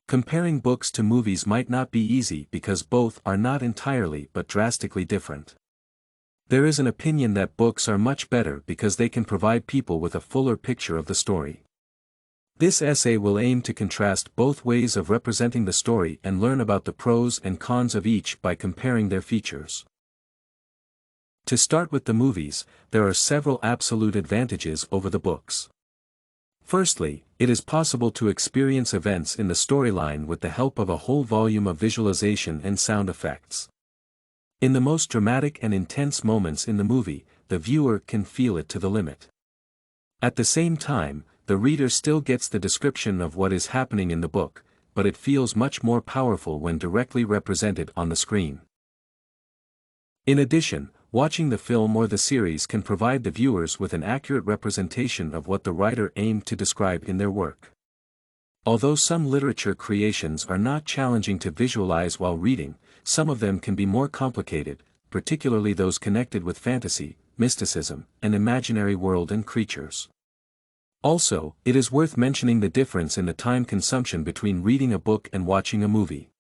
Comparing books to movies might not be easy because both are not entirely but drastically different. There is an opinion that books are much better because they can provide people with a fuller picture of the story. This essay will aim to contrast both ways of representing the story and learn about the pros and cons of each by comparing their features. To start with the movies, there are several absolute advantages over the books. Firstly, it is possible to experience events in the storyline with the help of a whole volume of visualization and sound effects. In the most dramatic and intense moments in the movie, the viewer can feel it to the limit. At the same time, the reader still gets the description of what is happening in the book, but it feels much more powerful when directly represented on the screen. In addition, watching the film or the series can provide the viewers with an accurate representation of what the writer aimed to describe in their work. Although some literature creations are not challenging to visualize while reading, some of them can be more complicated, particularly those connected with fantasy, mysticism, an imaginary world and creatures. Also, it is worth mentioning the difference in the time consumption between reading a book and watching a movie.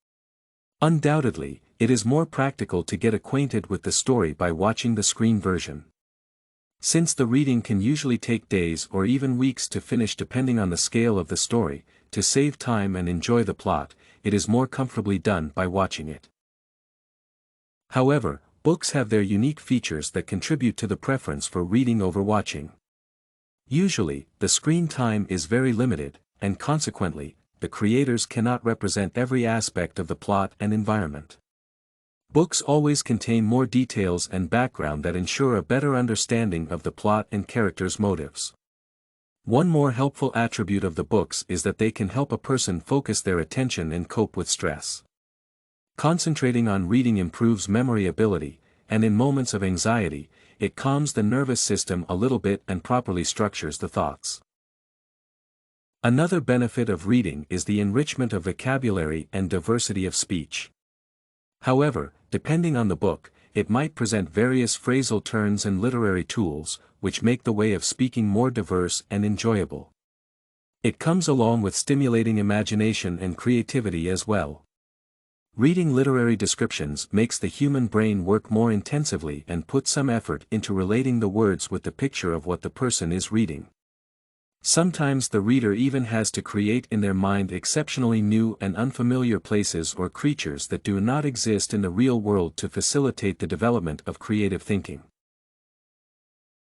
Undoubtedly, it is more practical to get acquainted with the story by watching the screen version. Since the reading can usually take days or even weeks to finish depending on the scale of the story, to save time and enjoy the plot, it is more comfortably done by watching it. However, books have their unique features that contribute to the preference for reading over watching. Usually, the screen time is very limited, and consequently, the creators cannot represent every aspect of the plot and environment. Books always contain more details and background that ensure a better understanding of the plot and characters' motives. One more helpful attribute of the books is that they can help a person focus their attention and cope with stress. Concentrating on reading improves memory ability, and in moments of anxiety, it calms the nervous system a little bit and properly structures the thoughts. Another benefit of reading is the enrichment of vocabulary and diversity of speech. However, depending on the book, it might present various phrasal turns and literary tools, which make the way of speaking more diverse and enjoyable. It comes along with stimulating imagination and creativity as well. Reading literary descriptions makes the human brain work more intensively and put some effort into relating the words with the picture of what the person is reading. Sometimes the reader even has to create in their mind exceptionally new and unfamiliar places or creatures that do not exist in the real world to facilitate the development of creative thinking.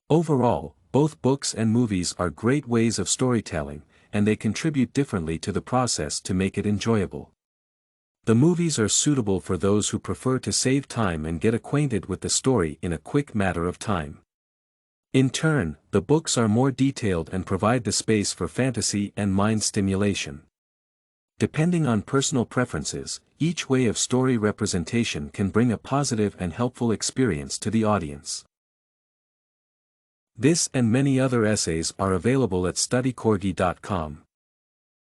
Overall, both books and movies are great ways of storytelling, and they contribute differently to the process to make it enjoyable. The movies are suitable for those who prefer to save time and get acquainted with the story in a quick matter of time. In turn, the books are more detailed and provide the space for fantasy and mind stimulation. Depending on personal preferences, each way of story representation can bring a positive and helpful experience to the audience. This and many other essays are available at studycorgi.com.